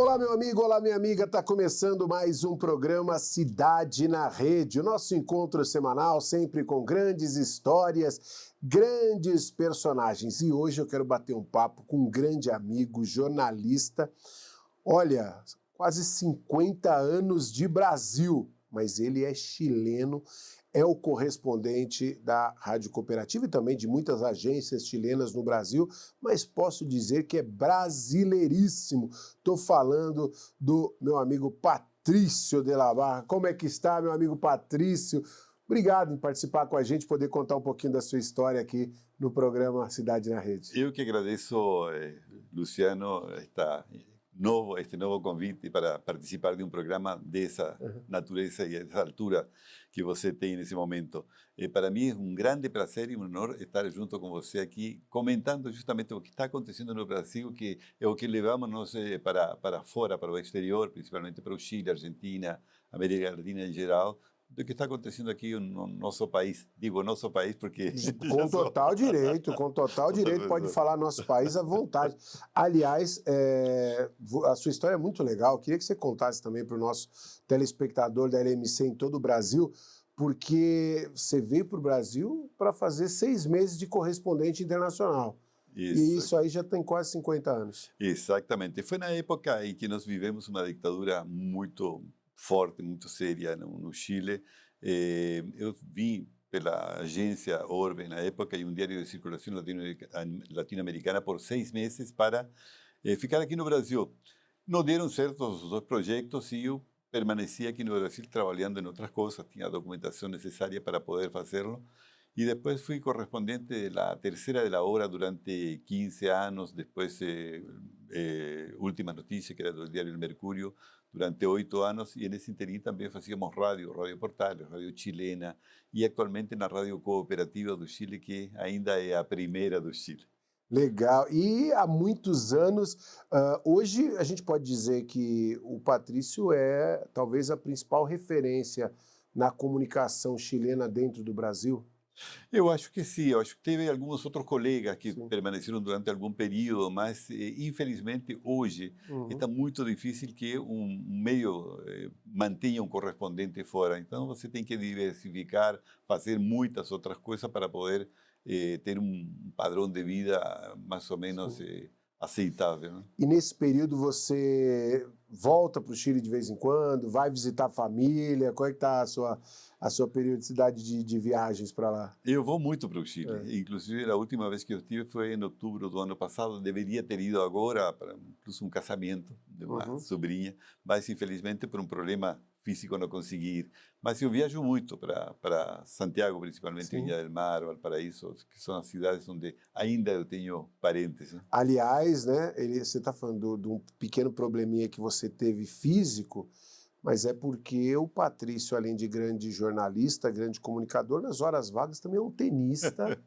Olá, meu amigo, olá, minha amiga. Está começando mais um programa Cidade na Rede, o nosso encontro semanal, sempre com grandes histórias, grandes personagens. E hoje eu quero bater um papo com um grande amigo, jornalista. Olha, quase 50 anos de Brasil, mas ele é chileno, é o correspondente da Rádio Cooperativa e também de muitas agências chilenas no Brasil, mas posso dizer que é brasileiríssimo. Estou falando do meu amigo Patrício de la Barra. Como é que está, meu amigo Patrício? Obrigado em participar com a gente, poder contar um pouquinho da sua história aqui no programa Cidade na Rede. Eu que agradeço, Luciano, este novo convite para participar de um programa dessa natureza e dessa altura que você tem nesse momento. Para mim é um grande prazer e um honor estar junto com você aqui, comentando justamente o que está acontecendo no Brasil, que é o que levamos nós para fora, para o exterior, principalmente para o Chile, Argentina, América Latina em geral, do que está acontecendo aqui no nosso país. Digo nosso país porque... Com total direito, pode falar nosso país à vontade. Aliás, a sua história é muito legal, eu queria que você contasse também para o nosso telespectador da LMC em todo o Brasil, porque você veio para o Brasil para fazer 6 meses de correspondente internacional. E isso aí já tem quase 50 anos. Exatamente. Foi na época em que nós vivemos uma ditadura muito forte, muito séria no Chile. Eu vim pela agência Orbe na época e um diário de circulação latino-americana por 6 meses para ficar aqui no Brasil. Não deram certo os dois projetos e eu permaneci aqui no Brasil trabalhando em outras coisas, tinha a documentação necessária para poder fazê-lo. Y después fui correspondiente de la tercera de la hora durante 15 años, después Última Noticia, que era del diario El Mercurio, durante 8 años, y en ese interín también hacíamos Radio Portales, Radio Chilena, y actualmente na Radio Cooperativa do Chile, que ainda é a primeira do Chile. Legal. E há muitos anos, hoje a gente pode dizer que o Patrício é talvez a principal referência na comunicação chilena dentro do Brasil? Eu acho que sim, eu acho que teve alguns outros colegas que Sim. permaneceram durante algum período, mas infelizmente hoje está muito difícil que um meio mantenha um correspondente fora. Então você tem que diversificar, fazer muitas outras coisas para poder ter um padrão de vida mais ou menos aceitável, né? E nesse período você volta para o Chile de vez em quando, vai visitar a família? Qual é que está a sua periodicidade de viagens para lá? Eu vou muito para o Chile. Inclusive, a última vez que eu estive foi em outubro do ano passado. Deveria ter ido agora para incluso um casamento de uma sobrinha, mas infelizmente por um problema físico não consegui ir. Mas eu viajo muito para Santiago, principalmente Viña del Mar, Valparaíso, que são as cidades onde ainda eu tenho parentes, né? Aliás, né, você está falando de um pequeno probleminha que você teve físico, mas é porque o Patrício, além de grande jornalista, grande comunicador, nas horas vagas também é um tenista.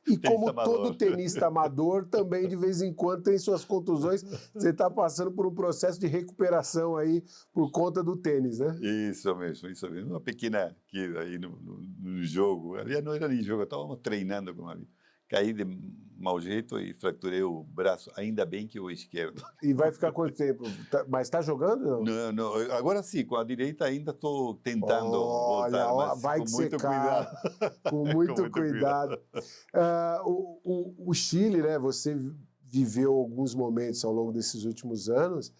E como todo tenista amador, também de vez em quando tem suas contusões. Você está passando por um processo de recuperação aí por conta do tênis, né? Isso mesmo, isso mesmo. Uma pequena queda aí no jogo. Aliás, não era nem jogo, estávamos treinando com um amigo. Caí de mau jeito e fraturei o braço, ainda bem que o esquerdo. E vai ficar quanto tempo? Mas está jogando? Não, não, agora sim, com a direita ainda estou tentando voltar, mas vai com que muito cuidado. Com muito cuidado. O Chile, né, você viveu alguns momentos ao longo desses últimos anos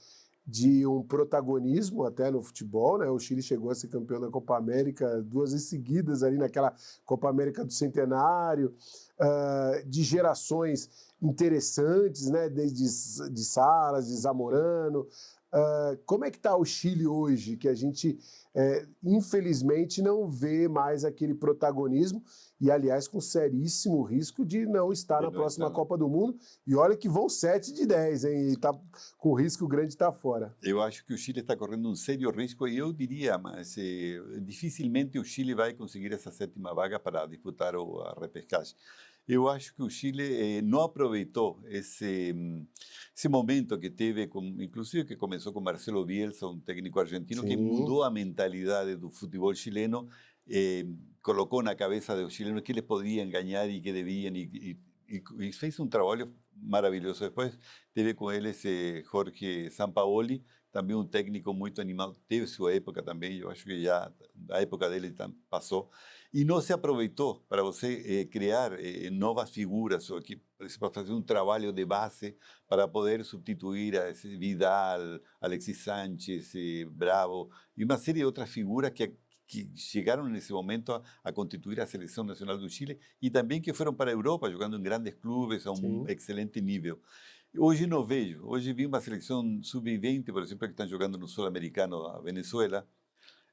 de um protagonismo até no futebol, né? O Chile chegou a ser campeão da Copa América 2 vezes seguidas ali naquela Copa América do Centenário, de gerações interessantes, né? Desde de Salas, de Zamorano. Como é que está o Chile hoje, que a gente infelizmente não vê mais aquele protagonismo e, aliás, com seríssimo risco de não estar na próxima Copa do Mundo, e olha que vão 7 de 10, hein? E está com risco grande de estar fora. Eu acho que o Chile está correndo um sério risco e eu diria, mas dificilmente o Chile vai conseguir essa 7ª vaga para disputar a repescagem. Eu acho que o Chile não aproveitou esse momento que teve, inclusive que começou com Marcelo Bielsa, um técnico argentino que mudou a mentalidade do futebol chileno, colocou na cabeça dos chilenos que eles podiam ganhar e que deviam, e fez um trabalho maravilhoso. Depois teve com eles Jorge Sampaoli, também um técnico muito animado, teve sua época também, eu acho que já a época dele passou, e não se aproveitou para você criar novas figuras, ou que, por exemplo, fazer um trabalho de base para poder substituir a esse Vidal, Alexis Sánchez, Bravo, e uma série de outras figuras que chegaram nesse momento a constituir a seleção nacional do Chile e também que foram para a Europa jogando em grandes clubes a um Sim. excelente nível. Hoje não vejo. Hoje vi uma seleção sub-20, por exemplo, que estão jogando no Sul-Americano, a Venezuela,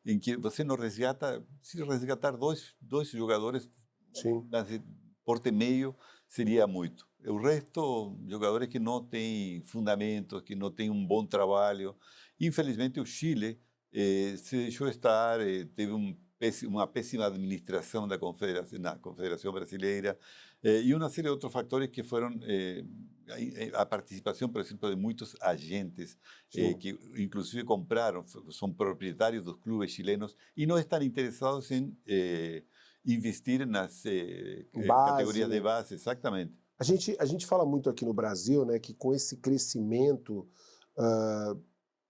em que você não resgata, se resgatar dois jogadores, Sim. mas porte meio seria muito. O resto, jogadores que não têm fundamentos, que não têm um bom trabalho. Infelizmente, o Chile se deixou estar, teve uma péssima administração da confederação, na Confederação Brasileira, e uma série de outros fatores que foram a participação, por exemplo, de muitos agentes Sim. que inclusive compraram, são proprietários dos clubes chilenos e não estão interessados em investir nas Base, categorias de né? base, exatamente. A gente fala muito aqui no Brasil, né, que com esse crescimento ah,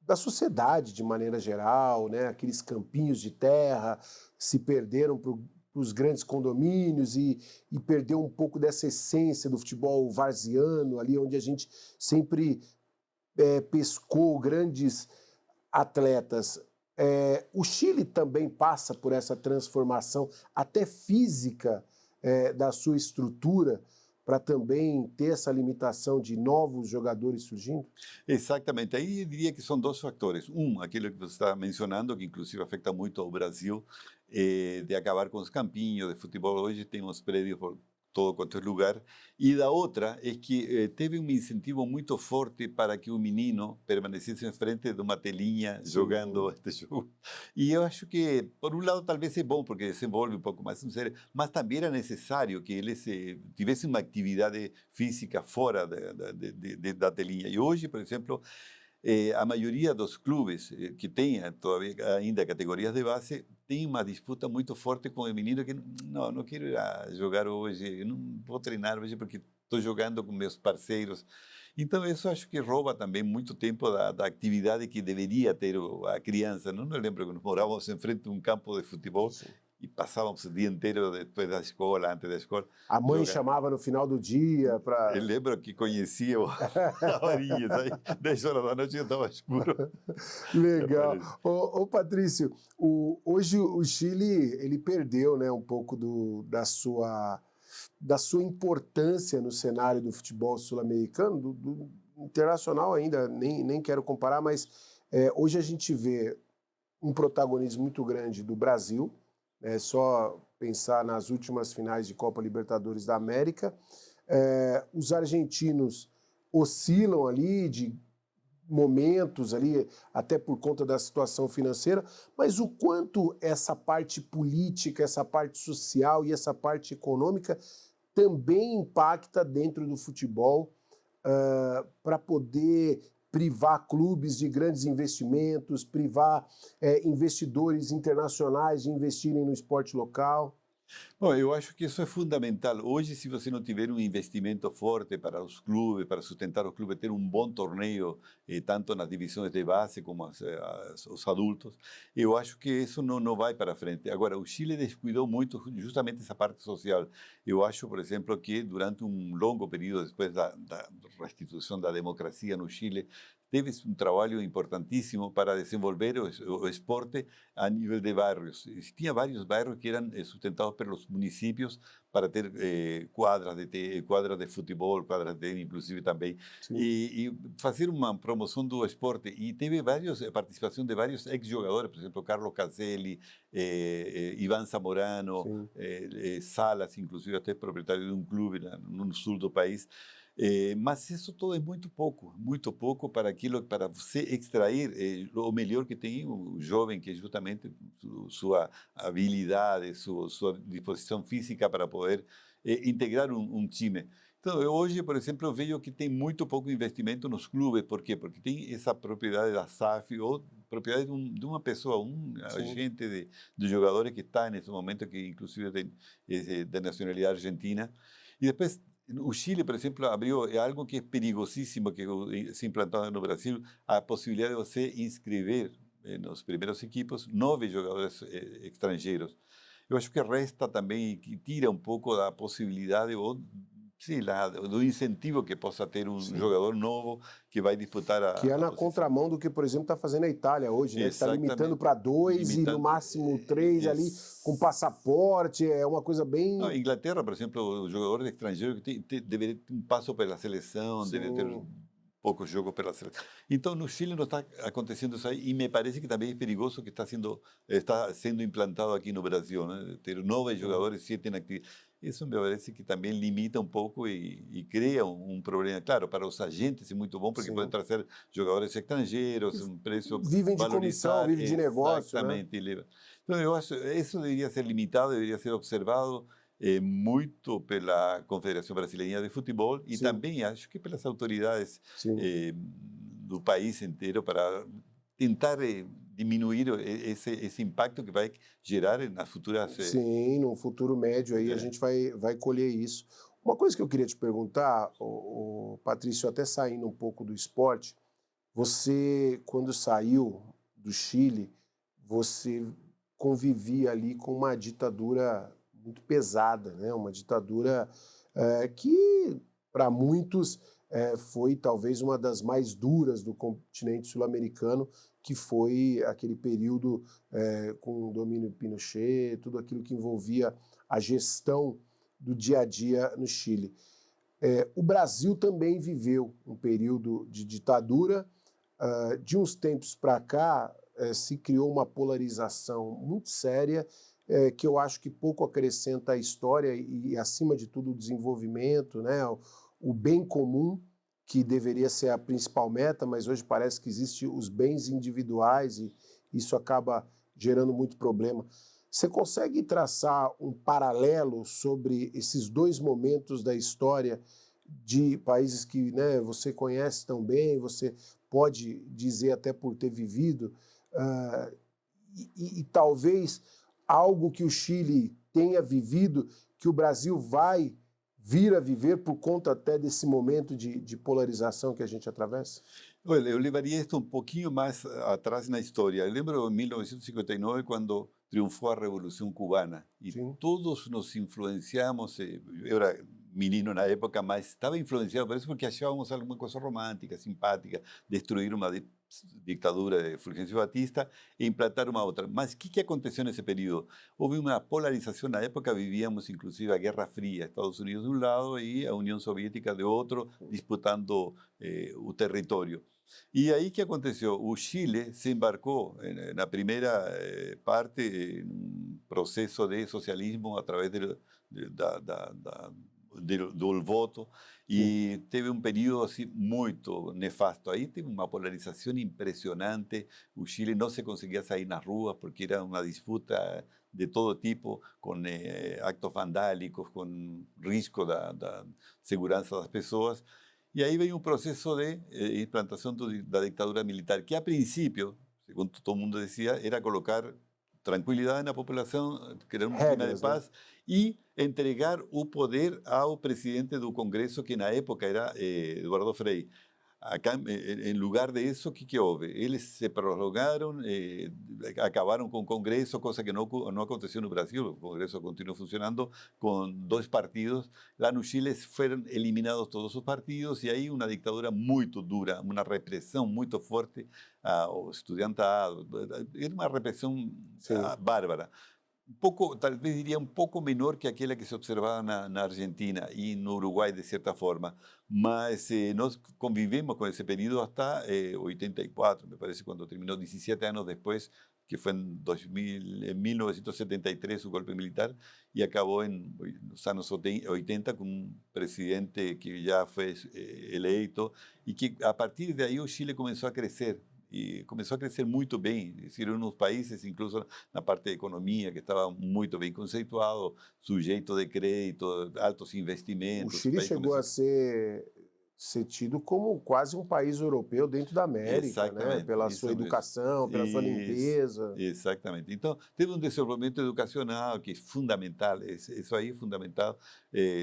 da sociedade de maneira geral, né, aqueles campinhos de terra se perderam para os grandes condomínios e perdeu um pouco dessa essência do futebol varziano, ali onde a gente sempre pescou grandes atletas. O Chile também passa por essa transformação, até física, da sua estrutura, para também ter essa limitação de novos jogadores surgindo? Exatamente. Aí eu diria que são dois fatores. Um, aquilo que você está mencionando, que inclusive afeta muito ao Brasil, de acabar com os campinhos de futebol. Hoje temos prédios por todo quanto é lugar. E da outra é que teve um incentivo muito forte para que o menino permanecesse em frente de uma telinha jogando Sim, este jogo. E eu acho que, por um lado, talvez é bom, porque desenvolve um pouco mais um cérebro, mas também era necessário que eles tivessem uma atividade física fora da telinha. E hoje, por exemplo, a maioria dos clubes que têm todavía ainda categorias de base tem uma disputa muito forte com o menino que não quero ir a jogar hoje, eu não vou treinar hoje porque estou jogando com meus parceiros. Então, isso acho que rouba também muito tempo da atividade que deveria ter a criança. Não eu lembro que nós morávamos em frente a um campo de futebol sim. e passávamos o dia inteiro depois da escola, antes da escola, A mãe jogando. chamava no final do dia Eu para. lembro que conhecia a Varinhas, aí 10 horas da noite já estava escuro. Legal. Aparece. Ô, Patrício, hoje o Chile ele perdeu, né, um pouco da sua importância no cenário do futebol sul-americano, do internacional ainda, nem quero comparar, mas hoje a gente vê um protagonismo muito grande do Brasil, é só pensar nas últimas finais de Copa Libertadores da América. Os argentinos oscilam ali de momentos ali, até por conta da situação financeira, mas o quanto essa parte política, essa parte social e essa parte econômica também impacta dentro do futebol para poder privar clubes de grandes investimentos, privar investidores internacionais de investirem no esporte local. Bom, eu acho que isso é fundamental. Hoje, se você não tiver um investimento forte para os clubes, para sustentar os clubes, ter um bom torneio, tanto nas divisões de base como os adultos, eu acho que isso não vai para frente. Agora, o Chile descuidou muito justamente essa parte social. Eu acho, por exemplo, que durante um longo período, depois da restituição da democracia no Chile, teve um trabalho importantíssimo para desenvolver o esporte a nível de bairros. Tinha vários bairros que eram sustentados pelos municípios para ter quadras de futebol, quadras de tênis, inclusive também, Sim, e fazer uma promoção do esporte. E teve participação de vários ex-jogadores, por exemplo, Carlos Caselli, Iván Zamorano, sim. Salas, inclusive até proprietário de um clube no sul do país. Mas isso todo é muito pouco para aquilo, para você extrair o melhor que tem o jovem, que é justamente sua habilidade, sua disposição física para poder integrar um time. Então, eu hoje, por exemplo, eu vejo que tem muito pouco investimento nos clubes. Por quê? Porque tem essa propriedade da SAF ou propriedade de uma pessoa, um Sim. agente de jogadores que está nesse momento, que inclusive tem de nacionalidade argentina. E depois o Chile, por exemplo, abriu algo que é perigosíssimo, que se implantou no Brasil, a possibilidade de você inscrever nos primeiros equipos 9 jogadores estrangeiros. Eu acho que resta também, que tira um pouco da possibilidade, ou sei lá, do incentivo que possa ter um Sim. jogador novo que vai disputar Que é a na posição. contramão do que, por exemplo, está fazendo a Itália hoje, né? Que está limitando Exatamente. para dois e no Limitando. máximo três ali com passaporte. É uma coisa Não, bem. Inglaterra, por exemplo, o jogador estrangeiro que deveria ter um passo pela seleção, deveria ter Sim, poucos jogos pela seleção. Então, no Chile não está acontecendo isso aí, e me parece que também é perigoso que está sendo implantado aqui no Brasil, né? Ter 9 jogadores, 7 na atividade. Isso me parece que também limita um pouco e cria um problema. Claro, para os agentes é muito bom, porque podem sim. trazer jogadores estrangeiros, um preço Vivem de comissão, valorizar, vivem de negócio, né? exatamente. Então, eu acho que isso deveria ser limitado, deveria ser observado muito pela Confederação Brasileira de Futebol e Sim, também acho que pelas autoridades sim. do país inteiro para tentar diminuir esse impacto que vai gerar nas futuras. Sim, num futuro médio aí a É, gente vai colher isso. Uma coisa que eu queria te perguntar, Patrício, até saindo um pouco do esporte, você, quando saiu do Chile, você convivia ali com uma ditadura muito pesada, né? Uma ditadura que, para muitos, foi talvez uma das mais duras do continente sul-americano, que foi aquele período com o domínio Pinochet, tudo aquilo que envolvia a gestão do dia a dia no Chile. O Brasil também viveu um período de ditadura. De uns tempos para cá, se criou uma polarização muito séria, que eu acho que pouco acrescenta à história e, acima de tudo, o desenvolvimento, né, o bem comum, que deveria ser a principal meta, mas hoje parece que existem os bens individuais e isso acaba gerando muito problema. Você consegue traçar um paralelo sobre esses dois momentos da história de países que, né, você conhece tão bem, você pode dizer até por ter vivido, uh, e talvez algo que o Chile tenha vivido, que o Brasil vai vir a viver por conta até desse momento de polarização que a gente atravessa? Olha, eu levaria isto um pouquinho mais atrás na história. Eu lembro em 1959, quando triunfou a Revolução Cubana, e Sim, todos nos influenciamos. Eu era menino na época, mas estava influenciado por isso, porque achávamos alguma coisa romântica, simpática, destruir uma ditadura de Fulgêncio Batista e implantar uma outra. Mas o que aconteceu nesse período? Houve uma polarização. Na época vivíamos, inclusive, a Guerra Fria, Estados Unidos de um lado e a União Soviética de outro, disputando o território. E aí que aconteceu? O Chile se embarcou na primeira parte em um processo de socialismo através do voto, sim. e teve um período assim muito nefasto. Aí teve uma polarização impressionante. O Chile não se conseguia sair nas ruas porque era uma disputa de todo tipo, com actos vandálicos, com risco da segurança das pessoas. E aí veio um processo de implantação da ditadura militar, que a princípio, segundo todo mundo dizia, era colocar tranquilidade na população, criar um clima de Regras, né? paz e entregar o poder ao presidente do Congresso, que na época era Eduardo Frei. Acá, en lugar de eso, ¿qué houve? Eles se prorrogaram, acabaram com o Congresso, coisa que não aconteceu no Brasil. O Congresso continuou funcionando com 2 partidos. Lá no Chile foram eliminados todos os partidos e aí uma ditadura muito dura, uma repressão muito forte ao estudantado. Era uma repressão Sim. bárbara. Un poco, tal vez diría un poco menor que aquella que se observaba na Argentina y en Uruguay de cierta forma, mas nos convivimos con ese periodo hasta 84, me parece, cuando terminó 17 años después, que fue en 1973 su golpe militar, y acabó en los años 80 con un presidente que ya fue eleito, y que a partir de ahí Chile comenzó a crecer. E começou a crescer muito bem, ser um dos países, incluso na parte de economia, que estava muito bem conceituado, sujeito de crédito, altos O investimentos. O Chile país chegou começou. a ser ser tido como quase um país europeu dentro da América, né? Exatamente, Pela sua isso mesmo. educação, pela sua Isso, limpeza. exatamente. Então, teve um desenvolvimento educacional que é fundamental, isso aí é fundamental,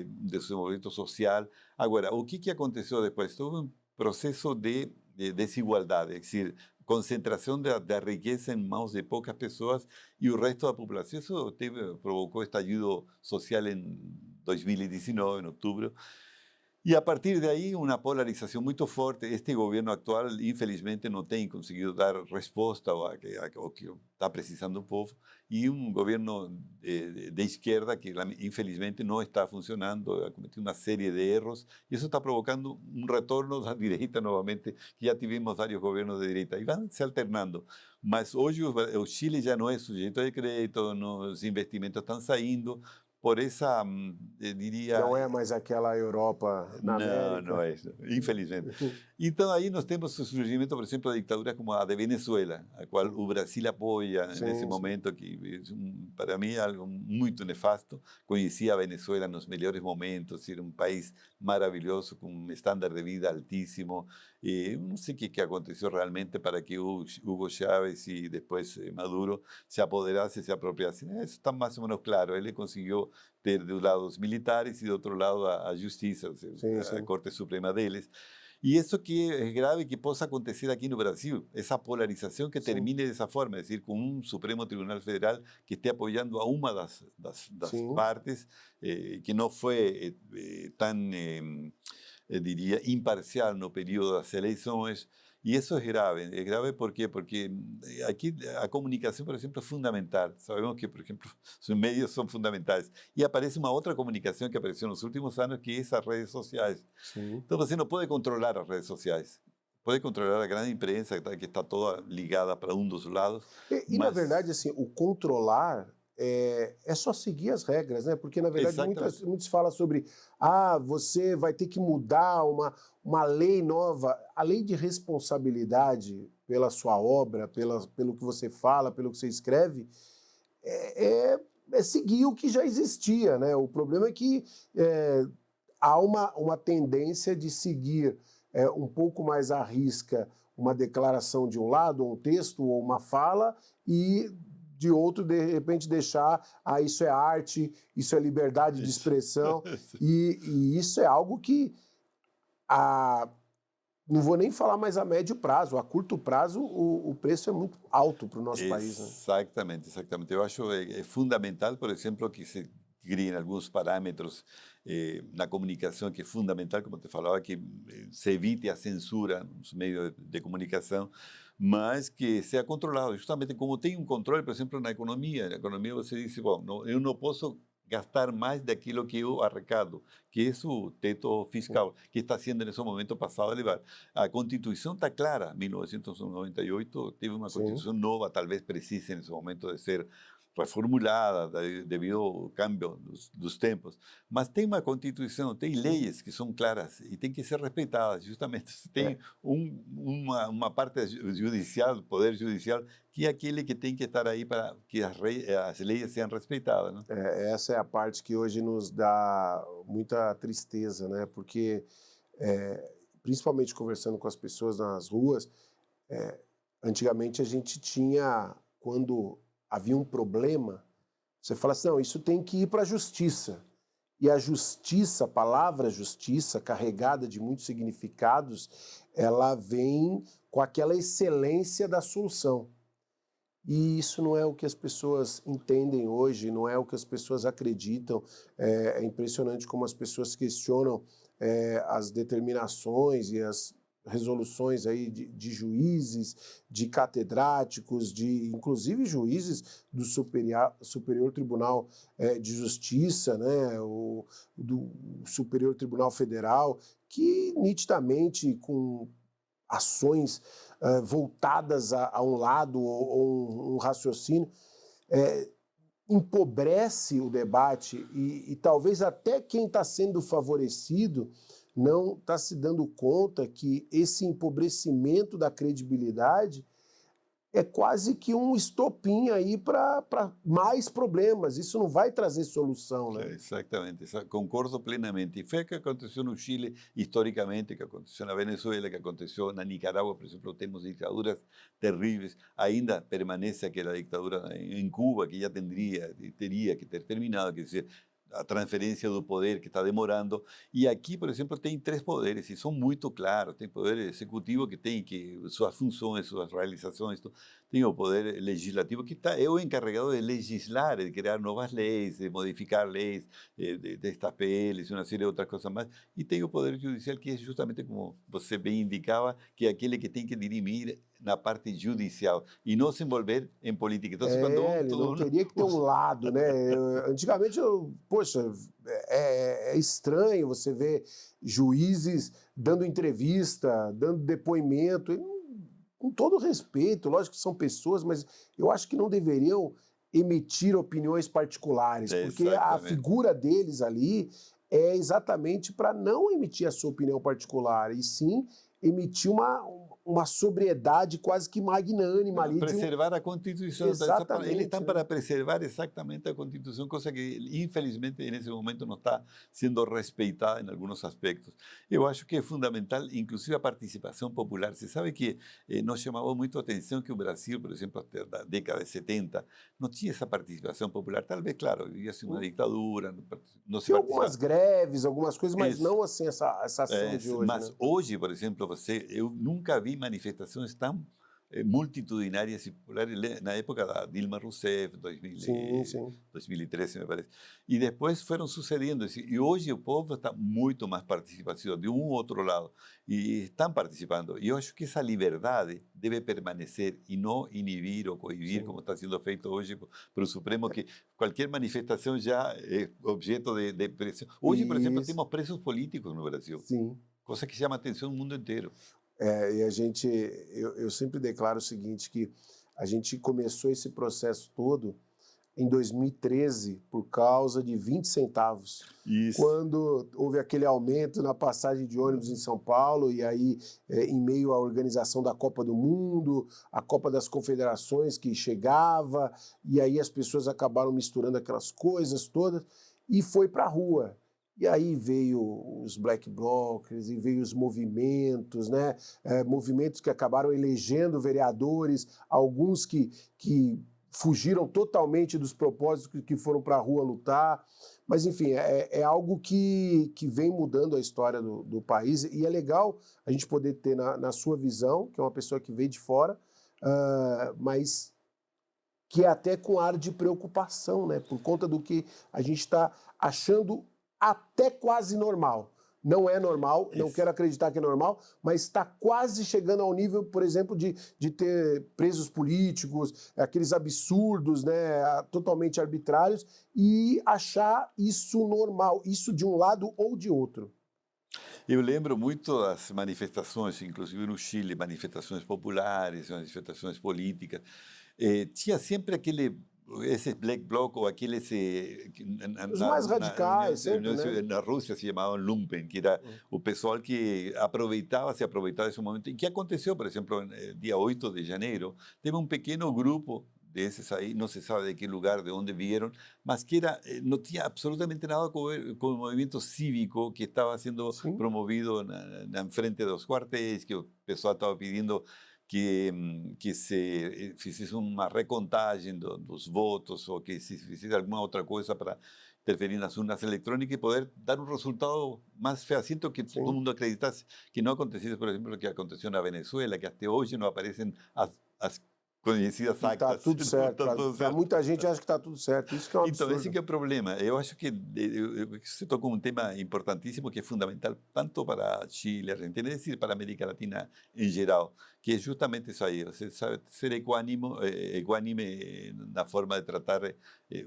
desenvolvimento social. Agora, o que que aconteceu depois? Houve um processo de desigualdade, é decir, concentração da riqueza em mãos de poucas pessoas e o resto da população. Isso provocou estallido social em 2019, em outubro. E a partir de aí, uma polarização muito forte. Este governo atual, infelizmente, não tem conseguido dar resposta ao que está precisando o povo. E um governo de esquerda que, infelizmente, não está funcionando, ha cometido uma série de erros. E isso está provocando um retorno da direita novamente, que já tivemos vários governos de direita. E vão se alternando. Mas hoje o Chile já não é sujeito de crédito, os investimentos estão saindo por essa, diria, Não é mais aquela Europa na não, não América. é isso, infelizmente. Então, aí nós temos o surgimento, por exemplo, da ditadura como a de Venezuela, a qual o Brasil apoia nesse Sim, sim. momento, que para mim é algo muito nefasto. Conheci a Venezuela nos melhores momentos, era um país maravilhoso, com um estándar de vida altíssimo. E não sei o que aconteceu realmente para que Hugo Chávez e depois Maduro se apoderassem, se apropriassem. Isso está mais ou menos claro. Ele conseguiu ter de um lado os militares e do outro lado a justiça, ou seja, Sim, a sim. Corte Suprema deles. E isso que é grave que possa acontecer aqui no Brasil, essa polarização que Sim. termine dessa forma, é decir, com um Supremo Tribunal Federal que esteja apoiando a uma das Sim. partes, que não foi tão, diria, imparcial no período das eleições. E isso é grave por quê? Porque aqui a comunicação, por exemplo, é fundamental. Sabemos que, por exemplo, os meios são fundamentais. E aparece uma outra comunicação que apareceu nos últimos anos, que é as redes sociais. Sim. Então você não pode controlar as redes sociais. Pode controlar a grande imprensa, que está toda ligada para um dos lados, Na mas... verdade, assim, o controlar é só seguir as regras, né? Porque, na verdade, Exatamente. muitos falam sobre você vai ter que mudar uma lei nova. A lei de responsabilidade pela sua obra, pelo que você fala, pelo que você escreve, é seguir o que já existia, né? O problema é que há uma tendência de seguir um pouco mais à risca uma declaração de um lado, um texto ou uma fala, e de outro, de repente, deixar, isso é arte, isso é liberdade de expressão, e isso é algo que, não vou nem falar mais a médio prazo, a curto prazo o preço é muito alto para o nosso país, né? Exatamente, exatamente. Eu acho fundamental, por exemplo, que se criem alguns parâmetros na comunicação, que é fundamental, como te falava, que se evite a censura nos meios de comunicação, mas que seja controlado. Justamente como tem um controle, por exemplo, na economia. Na economia você diz, bom, eu não posso gastar mais daquilo que eu arrecado, que é o teto fiscal, que está sendo, nesse momento, passado a levar. A Constituição está clara. 1998 teve uma Sim. Constituição nova, talvez precise, nesse momento, de ser reformulada devido ao cambio dos tempos. Mas tem uma Constituição, tem leis que são claras e têm que ser respeitadas. Justamente, tem uma parte judicial, poder judicial, que é aquele que tem que estar aí para que as leis sejam respeitadas, né? Essa é a parte que hoje nos dá muita tristeza, né? Porque, principalmente conversando com as pessoas nas ruas, antigamente a gente tinha, quando havia um problema, você fala assim, não, isso tem que ir para a justiça. E a justiça, a palavra justiça, carregada de muitos significados, ela vem com aquela excelência da solução. E isso não é o que as pessoas entendem hoje, não é o que as pessoas acreditam. É impressionante como as pessoas questionam as determinações e as resoluções aí de juízes, de catedráticos, inclusive juízes do Superior Tribunal de Justiça, né, do Superior Tribunal Federal, que nitidamente com ações voltadas a um lado ou um raciocínio, empobrece o debate e talvez até quem está sendo favorecido não está se dando conta que esse empobrecimento da credibilidade é quase que um estopim aí para mais problemas. Isso não vai trazer solução, né? Exatamente, concordo plenamente. E foi o que aconteceu no Chile historicamente, que aconteceu na Venezuela, que aconteceu na Nicarágua, por exemplo, temos ditaduras terríveis. Ainda permanece aquela ditadura em Cuba, que já teria que ter terminado, quer dizer, a transferência do poder que está demorando. E aqui, por exemplo, tem três poderes e são muito claros. Tem poder executivo que tem suas funções, suas realizações. Tem o poder legislativo que é o encarregado de legislar, de criar novas leis, de modificar leis, destas PLs e uma série de outras coisas mais. E tem o poder judicial, que é justamente como você bem indicava, que é aquele que tem que dirimir na parte judicial e não se envolver em política. Então, Ele não teria que ter um lado, né? Antigamente, poxa, é estranho você ver juízes dando entrevista, dando depoimento, com todo respeito, lógico que são pessoas, mas eu acho que não deveriam emitir opiniões particulares, porque a figura deles ali é exatamente para não emitir a sua opinião particular, e sim emitir uma sobriedade quase que magnânima ali. Preservar a Constituição. Exatamente, eles estão para preservar exatamente a Constituição, coisa que, infelizmente, nesse momento não está sendo respeitada em alguns aspectos. Eu acho que é fundamental, inclusive, a participação popular. Você sabe que nos chamava muito a atenção que o Brasil, por exemplo, até a década de 70, não tinha essa participação popular. Talvez, claro, vivia-se uma ditadura, não se tinha algumas greves, algumas coisas, mas não assim essa ação de hoje. Mas né? Hoje, por exemplo, eu nunca vi manifestações tão multitudinárias e populares na época da Dilma Rousseff, 2013, me parece. E depois foram sucedendo. E hoje o povo está muito mais participativo, de um ou outro lado. E estão participando. E eu acho que essa liberdade deve permanecer e não inibir ou coibir, como está sendo feito hoje pelo Supremo, que qualquer manifestação já é objeto de pressão. Hoje, por exemplo, temos presos políticos no Brasil. Sim. Coisa que chama atenção no mundo inteiro. E eu sempre declaro o seguinte, que a gente começou esse processo todo em 2013 por causa de 20 centavos. Isso. Quando houve aquele aumento na passagem de ônibus em São Paulo, e aí em meio à organização da Copa do Mundo, a Copa das Confederações que chegava, e aí as pessoas acabaram misturando aquelas coisas todas, e foi para a rua. E aí veio os black blocs, e veio os movimentos, né? Movimentos que acabaram elegendo vereadores, alguns que fugiram totalmente dos propósitos que foram para a rua lutar. Mas, enfim, é algo que vem mudando a história do país, e é legal a gente poder ter na sua visão, que é uma pessoa que veio de fora, mas que é até com ar de preocupação, né? Por conta do que a gente está achando até quase normal. Não é normal, não quero acreditar que é normal, mas está quase chegando ao nível, por exemplo, de ter presos políticos, aqueles absurdos, né, totalmente arbitrários, e achar isso normal, isso de um lado ou de outro. Eu lembro muito das manifestações, inclusive no Chile, manifestações populares, manifestações políticas. Tinha sempre esse black bloc ou aqueles os mais radicais, na Rússia se chamavam lumpen, que era o pessoal que se aproveitava desse momento. E que aconteceu, por exemplo, dia 8 de janeiro, teve um pequeno grupo desses aí, não se sabe de que lugar, de onde vieram, mas que não tinha absolutamente nada com o movimento cívico que estava sendo promovido na frente dos quartéis, que o pessoal estava pedindo que se fizesse uma recontagem dos votos ou que se fizesse alguma outra coisa para interferir nas urnas eletrônicas e poder dar um resultado mais fehaciente que todo mundo acreditasse, que não acontecesse, por exemplo, o que aconteceu na Venezuela, que até hoje não aparecem as conhecidas actas. Está tudo certo. Para muita gente acha que está tudo certo. Isso que é um absurdo. Então, esse que é o problema. Eu acho que você tocou um tema importantíssimo que é fundamental tanto para Chile, Argentina, é decir, para a América Latina em geral, que é justamente isso aí. Você sabe ser equânime na forma de tratar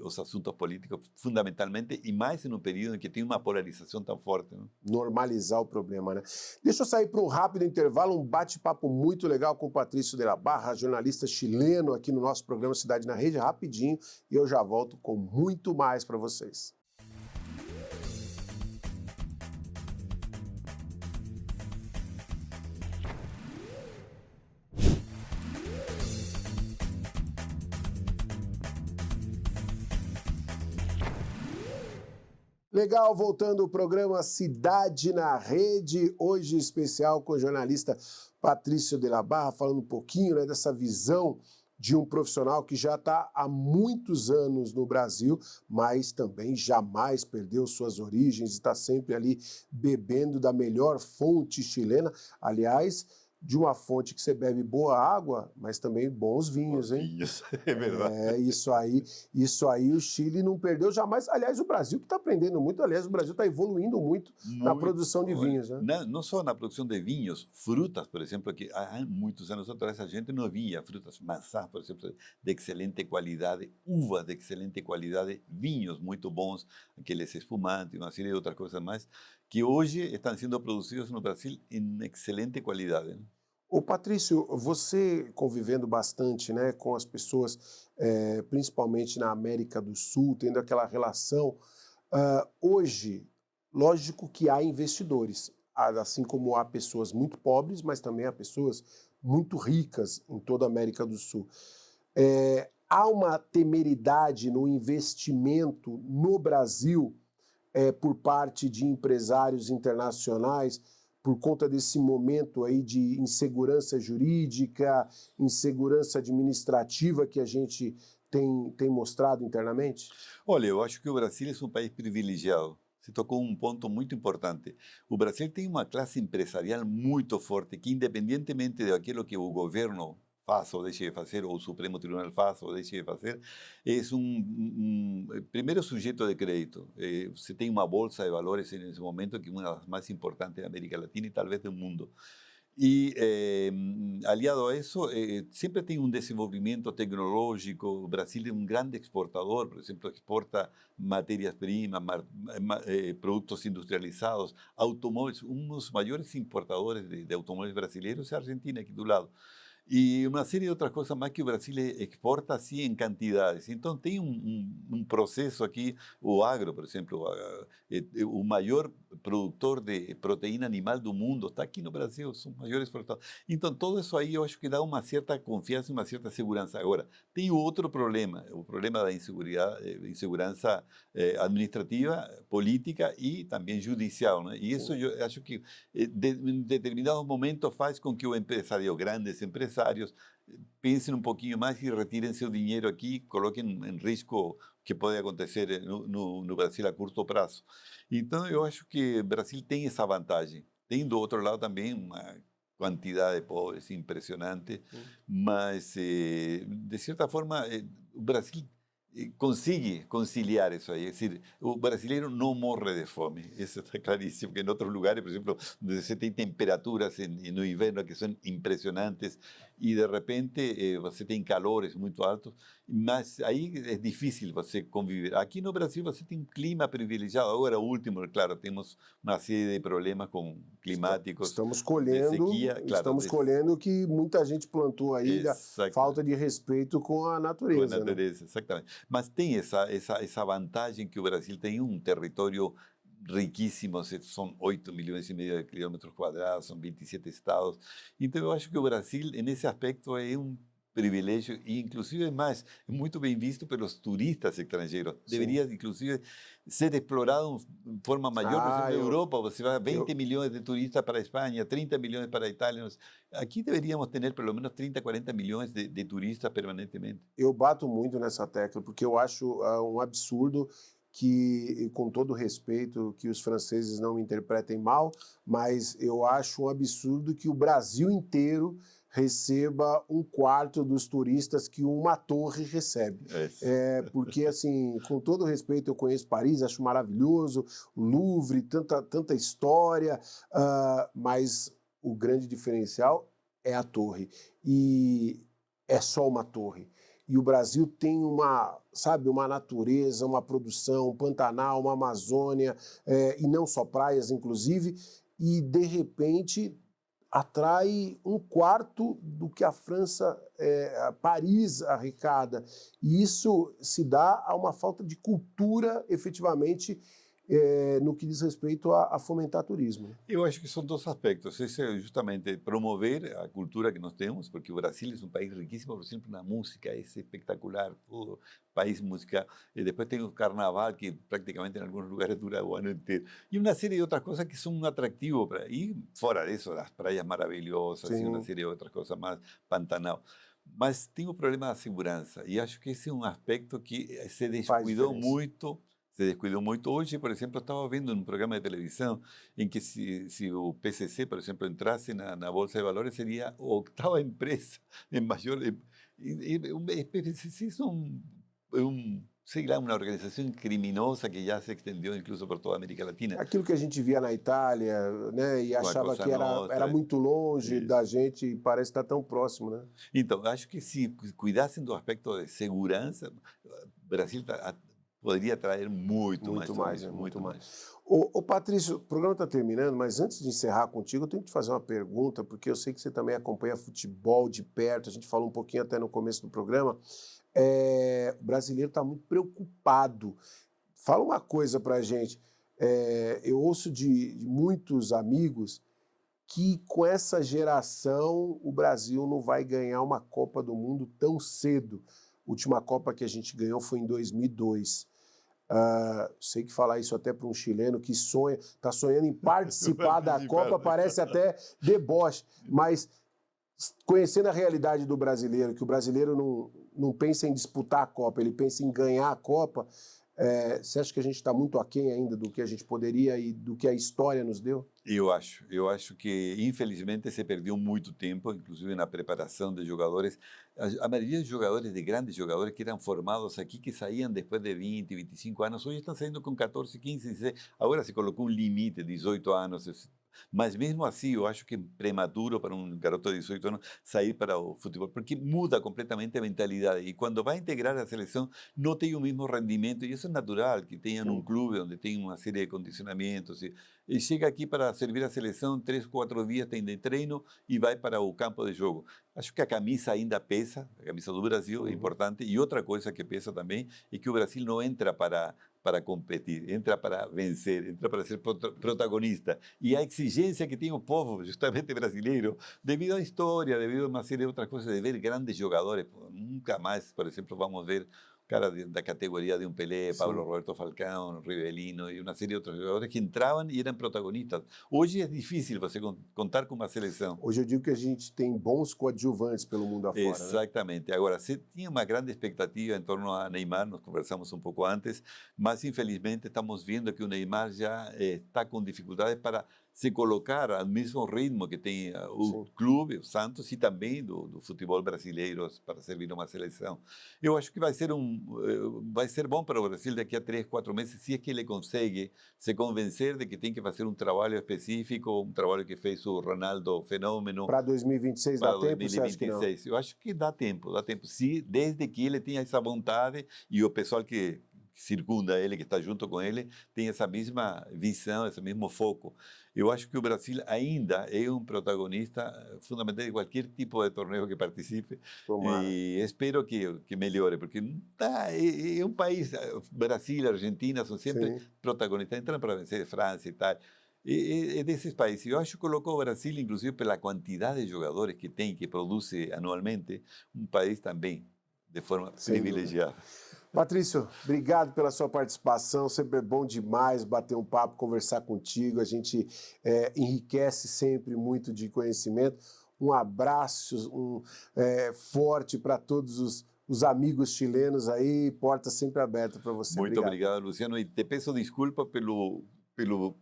os assuntos políticos, fundamentalmente, e mais em um período em que tem uma polarização tão forte. Não? Normalizar o problema, né? Deixa eu sair para um rápido intervalo, um bate-papo muito legal com o Patrício de la Barra, jornalista chileno aqui no nosso programa Cidade na Rede, rapidinho, e eu já volto com muito mais para vocês. Legal, voltando ao programa Cidade na Rede, hoje especial com o jornalista Patrício de la Barra, falando um pouquinho, né, dessa visão de um profissional que já está há muitos anos no Brasil, mas também jamais perdeu suas origens, está sempre ali bebendo da melhor fonte chilena. Aliás, de uma fonte que você bebe boa água, mas também bons vinhos, hein? Vinhos, é verdade. Isso aí o Chile não perdeu jamais. Aliás, o Brasil que está aprendendo muito, aliás, o Brasil está evoluindo muito na Muito. produção de Olha, vinhos, né? não só na produção de vinhos, frutas, por exemplo, que há muitos anos atrás a gente não via frutas, maçãs, por exemplo, de excelente qualidade, uvas de excelente qualidade, vinhos muito bons, aqueles espumantes, uma série de outras coisas mais, que hoje estão sendo produzidos no Brasil em excelente qualidade, né? Ô Patrício, você convivendo bastante, né, com as pessoas, principalmente na América do Sul, tendo aquela relação, hoje, lógico que há investidores, assim como há pessoas muito pobres, mas também há pessoas muito ricas em toda a América do Sul. Há uma temeridade no investimento no Brasil, por parte de empresários internacionais, por conta desse momento aí de insegurança jurídica, insegurança administrativa que a gente tem mostrado internamente? Olha, eu acho que o Brasil é um país privilegiado. Você tocou um ponto muito importante. O Brasil tem uma classe empresarial muito forte que, independentemente daquilo que o governo faça ou deixe de fazer, ou o Supremo Tribunal faça ou deixe de fazer, é primeiro sujeito de crédito. Você tem uma bolsa de valores nesse momento que é uma das mais importantes da América Latina e talvez do mundo. E, aliado a isso, sempre tem um desenvolvimento tecnológico. O Brasil é um grande exportador, por exemplo, exporta matérias-primas, produtos industrializados, automóveis. Um dos maiores importadores de automóveis brasileiros é a Argentina, aqui do lado. E uma série de outras coisas mais que o Brasil exporta assim em quantidades. Então tem um processo aqui, o agro, por exemplo, o maior produtor de proteína animal do mundo está aqui no Brasil, são os maiores exportadores. Então tudo isso aí eu acho que dá uma certa confiança, uma certa segurança. Agora, tem outro problema, o problema da insegurança administrativa, política e também judicial, né? E isso eu acho que em determinado momento faz com que o empresário, grandes empresários, pensem um pouquinho mais e retirem seu dinheiro aqui, coloquem em risco o que pode acontecer no Brasil a curto prazo. Então, eu acho que o Brasil tem essa vantagem. Tem do outro lado também uma quantidade de pobres impressionante, mas, de certa forma, o Brasil consegue conciliar isso aí. É dizer, o brasileiro não morre de fome. Isso está claríssimo, que em outros lugares, por exemplo, onde você tem temperaturas no inverno que são impressionantes e, de repente, você tem calores muito altos, mas aí é difícil você conviver. Aqui no Brasil você tem um clima privilegiado. Agora, o último, claro, temos uma série de problemas climáticos, Estamos de colhendo, sequia, claro, estamos colhendo o que muita gente plantou aí, da Exatamente. falta de respeito com a Com a natureza, né? natureza, exatamente. Mas tem essa vantagem que o Brasil tem um território riquíssimo, são 8 milhões e meio de quilômetros quadrados, são 27 estados. Então, eu acho que o Brasil, nesse aspecto, é um privilégio e, inclusive, mais, é muito bem visto pelos turistas estrangeiros. Sim. Deveria, inclusive, ser explorado de forma maior. Por exemplo, na Europa, você vai 20 milhões de turistas para a Espanha, 30 milhões para a Itália. Aqui deveríamos ter pelo menos 30, 40 milhões de turistas permanentemente. Eu bato muito nessa tecla, porque eu acho um absurdo que, com todo respeito, que os franceses não me interpretem mal, mas eu acho um absurdo que o Brasil inteiro receba um quarto dos turistas que uma torre recebe. Porque, assim, com todo respeito, eu conheço Paris, acho maravilhoso, o Louvre, tanta história, mas o grande diferencial é a torre. E é só uma torre. E o Brasil tem uma natureza, uma produção, um Pantanal, uma Amazônia, e não só praias, inclusive, e, de repente, atrai um quarto do que a França, Paris arrecada. E isso se dá a uma falta de cultura, efetivamente, no que diz respeito a fomentar turismo. Né? Eu acho que são dois aspectos. Esse é justamente promover a cultura que nós temos, porque o Brasil é um país riquíssimo, por exemplo, na música, é espetacular, todo país musical. E depois tem o carnaval, que praticamente em alguns lugares dura o ano inteiro. E uma série de outras coisas que são um atrativo. E fora disso, as praias maravilhosas, e uma série de outras coisas mais, Pantanal. Mas tem o problema da segurança, e acho que esse é um aspecto que se descuidou muito. Se descuidou muito. Hoje, por exemplo, estava vendo um programa de televisão em que se o PCC, por exemplo, entrasse na Bolsa de Valores, seria a oitava empresa em maior... o PCC sei lá, uma organização criminosa que já se estendeu incluso por toda a América Latina. Aquilo que a gente via na Itália, né, e achava que era muito longe da gente e parece estar tão próximo, né? Então, acho que se cuidassem do aspecto de segurança, o Brasil poderia atrair muito mais. Muito mais. Ô Patrício, o programa está terminando, mas antes de encerrar contigo, eu tenho que te fazer uma pergunta, porque eu sei que você também acompanha futebol de perto, a gente falou um pouquinho até no começo do programa. O brasileiro está muito preocupado. Fala uma coisa para a gente. Eu ouço de muitos amigos que com essa geração o Brasil não vai ganhar uma Copa do Mundo tão cedo. A última Copa que a gente ganhou foi em 2002. Sei que falar isso até para um chileno que está sonhando em participar da Copa, parece até deboche, mas conhecendo a realidade do brasileiro, que o brasileiro não pensa em disputar a Copa, ele pensa em ganhar a Copa, você acha que a gente está muito aquém ainda do que a gente poderia e do que a história nos deu? Eu acho que infelizmente se perdeu muito tempo, inclusive na preparação de jogadores. A maioria dos jogadores, de grandes jogadores que eram formados aqui, que saíam depois de 20, 25 anos, hoje estão saindo com 14, 15, 16. Agora se colocou um limite, 18 anos. Mas mesmo assim, eu acho que é prematuro para um garoto de 18 anos sair para o futebol, porque muda completamente a mentalidade. E quando vai integrar a seleção, não tem o mesmo rendimento, e isso é natural, que tenha um clube onde tem uma série de condicionamentos. E chega aqui para servir a seleção, 3, 4 dias tem de treino e vai para o campo de jogo. Acho que a camisa ainda pesa, a camisa do Brasil é importante, e outra coisa que pesa também é que o Brasil não entra para competir, entra para vencer, entra para ser protagonista. E a exigência que tem o povo, justamente brasileiro, devido à história, devido a uma série de outras coisas, de ver grandes jogadores. Nunca mais, por exemplo, vamos ver cara da categoria de um Pelé, Pablo Roberto Falcão, Rivelino e uma série de outros jogadores que entravam e eram protagonistas. Hoje é difícil você contar com uma seleção. Hoje eu digo que a gente tem bons coadjuvantes pelo mundo afora. Exatamente. Né? Agora, você tinha uma grande expectativa em torno a Neymar, nós conversamos um pouco antes, mas infelizmente estamos vendo que o Neymar já está com dificuldades para se colocar ao mesmo ritmo que tem o clube, o Santos, e também do futebol brasileiro para servir uma seleção. Eu acho que vai ser bom para o Brasil daqui a 3, 4 meses, se é que ele consegue se convencer de que tem que fazer um trabalho específico, um trabalho que fez o Ronaldo Fenômeno. Para 2026 dá tempo, 2026. você acha que não? Eu acho que dá tempo, sim, desde que ele tenha essa vontade e o pessoal que circunda ele, que está junto com ele, tem essa mesma visão, esse mesmo foco. Eu acho que o Brasil ainda é um protagonista fundamental de qualquer tipo de torneio que participe. Tomara. E espero que melhore, porque é um país, Brasil, Argentina, são sempre protagonistas, entram para vencer França e tal. É desses países. Eu acho que colocou o Brasil, inclusive pela quantidade de jogadores que tem, que produz anualmente, um país também de forma privilegiada. Patrício, obrigado pela sua participação, sempre é bom demais bater um papo, conversar contigo, a gente enriquece sempre muito de conhecimento. Um abraço forte para todos os amigos chilenos aí, porta sempre aberta para você. Muito obrigado, Luciano, e te peço desculpa pelo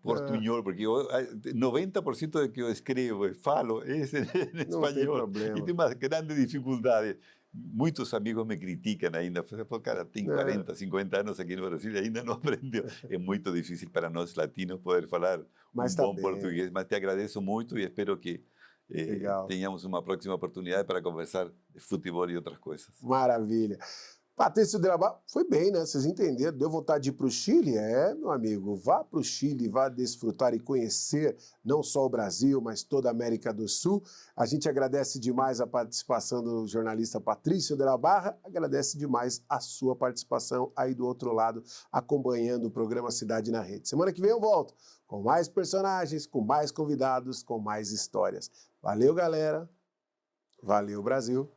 portunhol, porque 90% do que eu escrevo e falo é em espanhol, e tem uma grande dificuldade. Muitos amigos me criticam ainda, cara, tem 40, 50 anos aqui no Brasil e ainda não aprendeu. É muito difícil para nós latinos poder falar bom português, mas te agradeço muito e espero que tenhamos uma próxima oportunidade para conversar de futebol e outras coisas. Maravilha. Patrício de la Barra, foi bem, né? Vocês entenderam? Deu vontade de ir para o Chile? É, meu amigo, vá para o Chile, vá desfrutar e conhecer não só o Brasil, mas toda a América do Sul. A gente agradece demais a participação do jornalista Patrício de la Barra, agradece demais a sua participação aí do outro lado, acompanhando o programa Cidade na Rede. Semana que vem eu volto com mais personagens, com mais convidados, com mais histórias. Valeu, galera. Valeu, Brasil.